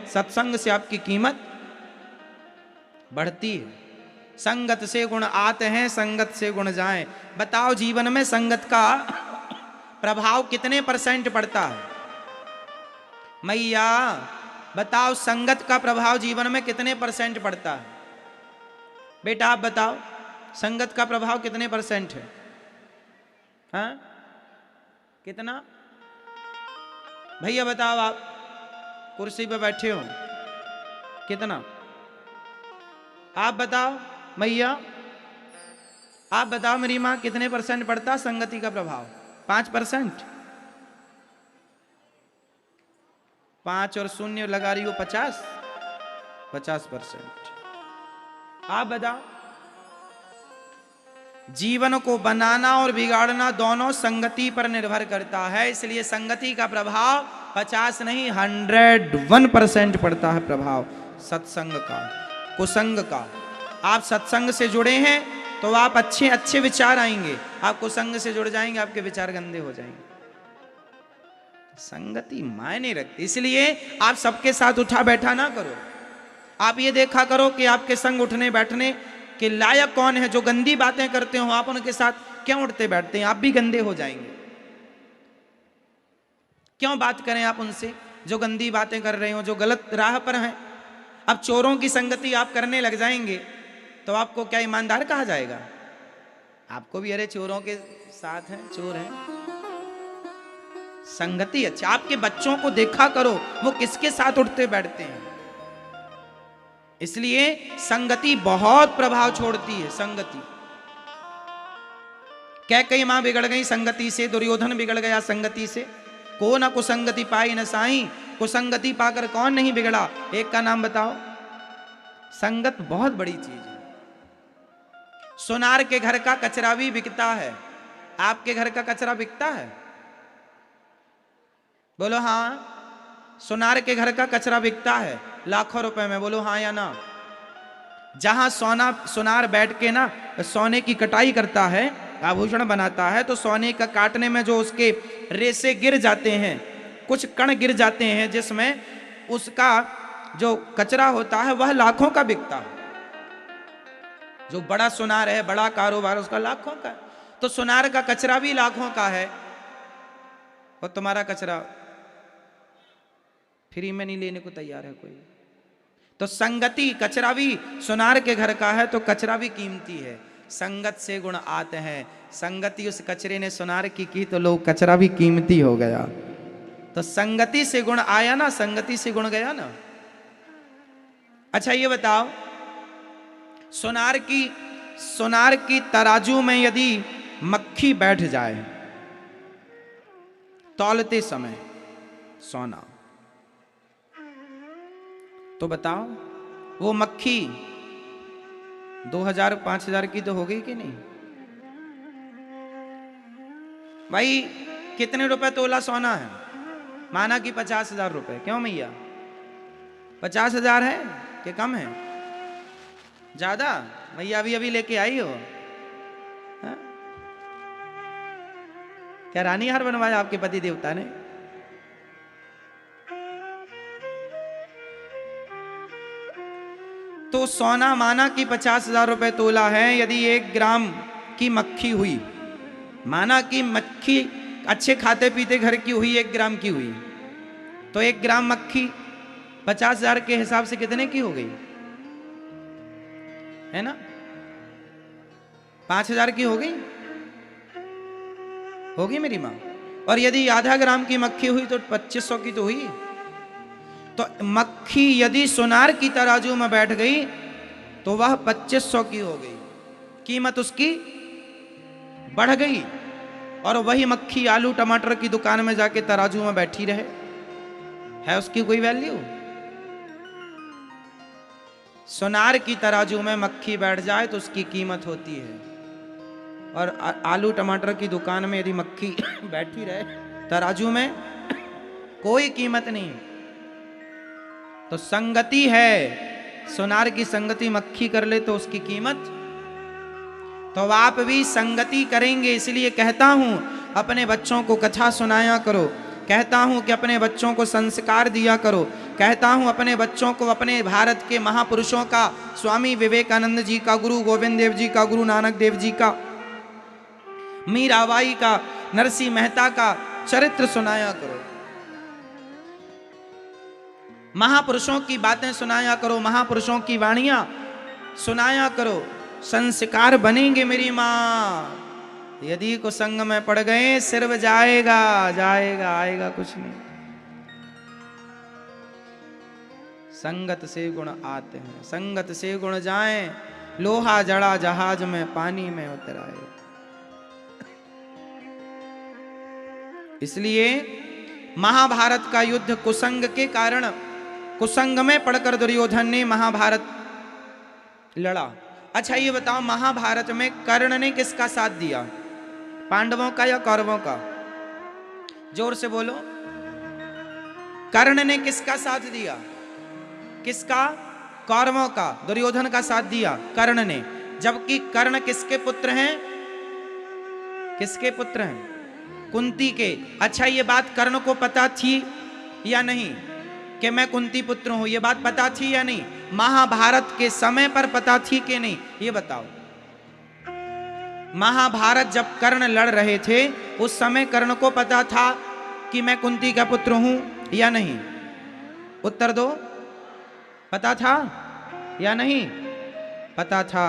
सत्संग से आपकी कीमत बढ़ती है। संगत से गुण आते हैं, संगत से गुण जाएं। बताओ जीवन में संगत का प्रभाव कितने % पड़ता है? मैया बताओ संगत का प्रभाव जीवन में कितने % पड़ता है? बेटा आप बताओ संगत का प्रभाव कितने % है? हाँ कितना? भैया बताओ, आप कुर्सी पे बैठे हो, कितना? आप बताओ मैया, आप बताओ मेरी मां, कितने % पड़ता संगति का प्रभाव? 5%? 5 और 0 लगा रही हो 50%। आप बताओ। जीवन को बनाना और बिगाड़ना दोनों संगति पर निर्भर करता है, इसलिए संगति का प्रभाव 50 नहीं 101% पड़ता है प्रभाव सत्संग का, कुसंग का। आप सत्संग से जुड़े हैं तो आप अच्छे अच्छे विचार आएंगे, आप कुसंग से जुड़ जाएंगे आपके विचार गंदे हो जाएंगे। संगति मायने रखती, इसलिए आप सबके साथ उठा बैठा ना करो। आप ये देखा करो कि आपके संग उठने बैठने के लायक कौन है। जो गंदी बातें करते हो आप उनके साथ क्यों उठते बैठते हैं? आप भी गंदे हो जाएंगे। क्यों बात करें आप उनसे जो गंदी बातें कर रहे हो, जो गलत राह पर हैं? अब चोरों की संगति आप करने लग जाएंगे तो आपको क्या ईमानदार कहा जाएगा? आपको भी अरे चोरों के साथ हैं, चोर हैं। संगति अच्छा। आपके बच्चों को देखा करो वो किसके साथ उठते बैठते हैं। इसलिए संगति बहुत प्रभाव छोड़ती है। संगति कैकेयी मां बिगड़ गई संगति से, दुर्योधन बिगड़ गया संगति से। को न कुसंगति पाई न साई, कुसंगति पाकर कौन नहीं बिगड़ा? एक का नाम बताओ। संगत बहुत बड़ी चीज है। सोनार के घर का कचरा भी बिकता है। आपके घर का कचरा बिकता है? बोलो हाँ। सोनार के घर का कचरा बिकता है लाखों रुपए में, बोलो हाँ या ना। जहां सोनार बैठ के ना सोने की कटाई करता है, आभूषण बनाता है, तो सोने का काटने में जो उसके रेसे गिर जाते हैं, कुछ कण गिर जाते हैं, जिसमें उसका जो कचरा होता है वह लाखों का बिकता है। जो बड़ा सोनार है, बड़ा कारोबार, उसका लाखों का। तो सोनार का कचरा भी लाखों का है और तुम्हारा कचरा फ्री में नहीं लेने को तैयार है कोई। तो संगति, कचरा भी सोनार के घर का है तो कचरा भी कीमती है। संगत से गुण आते हैं। संगति उस कचरे ने सोनार की तो लोग कचरा भी कीमती हो गया। तो संगति से गुण आया ना, संगति से गुण गया ना। अच्छा ये बताओ, सोनार की तराजू में यदि मक्खी बैठ जाए तौलते समय सोना, तो बताओ वो मक्खी 2000-5000 की तो हो गई कि नहीं? भाई कितने रुपए तोला सोना है? माना कि 50,000 रुपए। क्यों मैया 50,000 है कि कम है? ज्यादा? मैया अभी लेके आई हो? हा? क्या रानी हार बनवाया आपके पति देवता ने? तो सोना माना कि 50,000 रुपए तोला है। यदि 1 ग्राम की मक्खी हुई, माना कि मक्खी अच्छे खाते पीते घर की हुई, 1 ग्राम की हुई, तो 1 ग्राम मक्खी 50,000 के हिसाब से कितने की हो गई? है ना? 5,000 की हो गई? होगी मेरी मां। और यदि आधा ग्राम की मक्खी हुई तो 2500 की तो हुई। तो मक्खी यदि सोनार की तराजू में बैठ गई तो वह 2500 की हो गई, कीमत उसकी बढ़ गई। और वही मक्खी आलू टमाटर की दुकान में जाके तराजू में बैठी रहे, है उसकी कोई वैल्यू? सोनार की तराजू में मक्खी बैठ जाए तो उसकी कीमत होती है। और आलू टमाटर की दुकान में यदि मक्खी बैठी रहे तराजू में, कोई कीमत नहीं। तो संगति है, सोनार की संगति मक्खी कर ले तो उसकी कीमत। तो आप भी संगति करेंगे, इसलिए कहता हूं अपने बच्चों को कथा सुनाया करो, कहता हूं कि अपने बच्चों को संस्कार दिया करो, कहता हूं अपने बच्चों को, अपने भारत के महापुरुषों का, स्वामी विवेकानंद जी का, गुरु गोविंद देव जी का, गुरु नानक देव जी का, मीराबाई का, नरसिंह मेहता का चरित्र सुनाया करो, महापुरुषों की बातें सुनाया करो, महापुरुषों की वाणियां सुनाया करो। संस्कार बनेंगे मेरी मां। यदि को संग में पड़ गए सिर्फ जाएगा जाएगा, आएगा कुछ नहीं। संगत से गुण आते हैं, संगत से गुण जाएं, लोहा जड़ा जहाज में पानी में उतर आए। इसलिए महाभारत का युद्ध कुसंग के कारण, कुसंग में पड़कर दुर्योधन ने महाभारत लड़ा। अच्छा ये बताओ, महाभारत में कर्ण ने किसका साथ दिया, पांडवों का या कौरवों का? जोर से बोलो। कर्ण ने किसका साथ दिया? किसका? कौरवों का। दुर्योधन का साथ दिया कर्ण ने, जबकि कर्ण किसके पुत्र हैं? किसके पुत्र हैं? कुंती के। अच्छा ये बात कर्ण को पता थी या नहीं कि मैं कुंती पुत्र हूं? ये बात पता थी या नहीं? महाभारत के समय पर पता थी कि नहीं, ये बताओ। महाभारत जब कर्ण लड़ रहे थे उस समय कर्ण को पता था कि मैं कुंती का पुत्र हूं या नहीं? उत्तर दो। पता था या नहीं? पता था।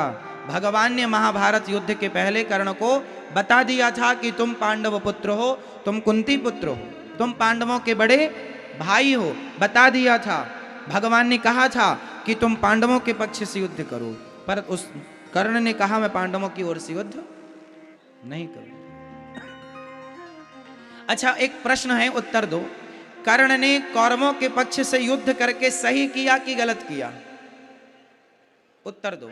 भगवान ने महाभारत युद्ध के पहले कर्ण को बता दिया था कि तुम पांडव पुत्र हो, तुम कुंती पुत्र हो, तुम पांडवों के बड़े भाई हो, बता दिया था। भगवान ने कहा था कि तुम पांडवों के पक्ष से युद्ध करो, पर उस कर्ण ने कहा मैं पांडवों की ओर से युद्ध नहीं करूं। अच्छा एक प्रश्न है, उत्तर दो। कर्ण ने कौरवों के पक्ष से युद्ध करके सही किया कि गलत किया? उत्तर दो।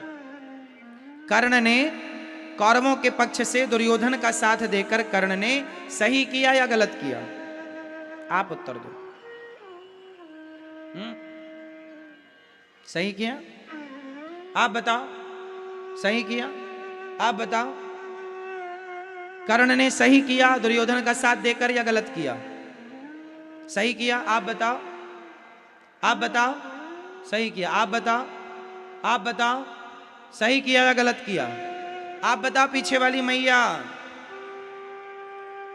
कर्ण ने कौरवों के पक्ष से दुर्योधन का साथ देकर कर्ण ने सही किया या गलत किया? आप उत्तर दो। सही किया? आप बताओ। सही किया? आप बताओ। कर्ण ने सही किया दुर्योधन का साथ देकर या गलत किया? सही किया। आप बताओ। आप बताओ। सही किया। आप बताओ। आप बताओ। सही किया या गलत किया? आप बताओ। पीछे वाली मैया,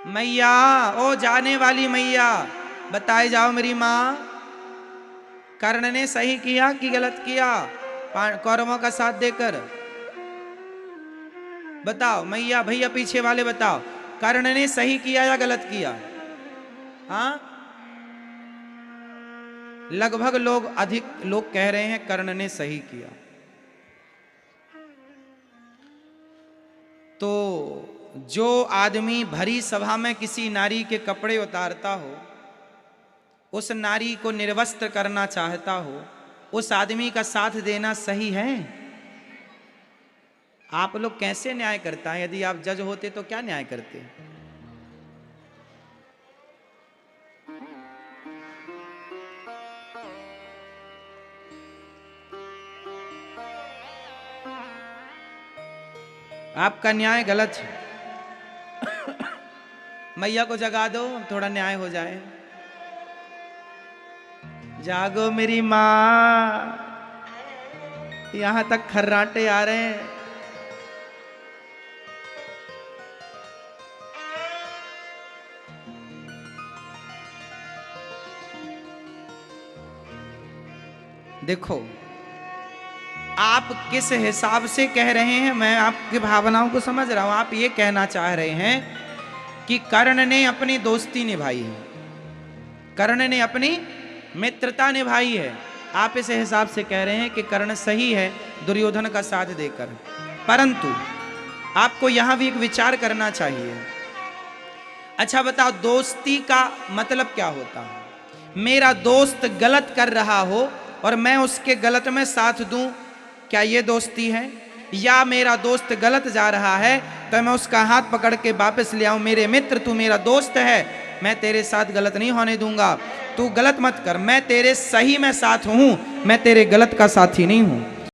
मैया ओ जाने वाली मैया, बताए जाओ मेरी मां, कर्ण ने सही किया कि गलत किया कौरवों का साथ देकर? बताओ मैया, भैया पीछे वाले बताओ, कर्ण ने सही किया या गलत किया? हाँ, लगभग लोग, अधिक लोग कह रहे हैं कर्ण ने सही किया। तो जो आदमी भरी सभा में किसी नारी के कपड़े उतारता हो, उस नारी को निर्वस्त्र करना चाहता हो, उस आदमी का साथ देना सही है? आप लोग कैसे न्याय करता है? यदि आप जज होते तो क्या न्याय करते? आपका न्याय गलत है। मैया को जगा दो, थोड़ा न्याय हो जाए। जागो मेरी मां, यहां तक खर्राटे आ रहे हैं। देखो आप किस हिसाब से कह रहे हैं, मैं आपकी भावनाओं को समझ रहा हूं। आप ये कहना चाह रहे हैं कि कर्ण ने अपनी दोस्ती निभाई है, कर्ण ने अपनी मित्रता निभाई है। आप इस हिसाब से कह रहे हैं कि कर्ण सही है दुर्योधन का साथ देकर। परंतु आपको यहां भी एक विचार करना चाहिए। अच्छा बताओ, दोस्ती का मतलब क्या होता है? मेरा दोस्त गलत कर रहा हो और मैं उसके गलत में साथ दूं, क्या ये दोस्ती है? या मेरा दोस्त गलत जा रहा है तो मैं उसका हाथ पकड़ के वापस ले आऊं, मेरे मित्र तू मेरा दोस्त है, मैं तेरे साथ गलत नहीं होने दूंगा, तू गलत मत कर, मैं तेरे सही में साथ हूं, मैं तेरे गलत का साथी नहीं हूं।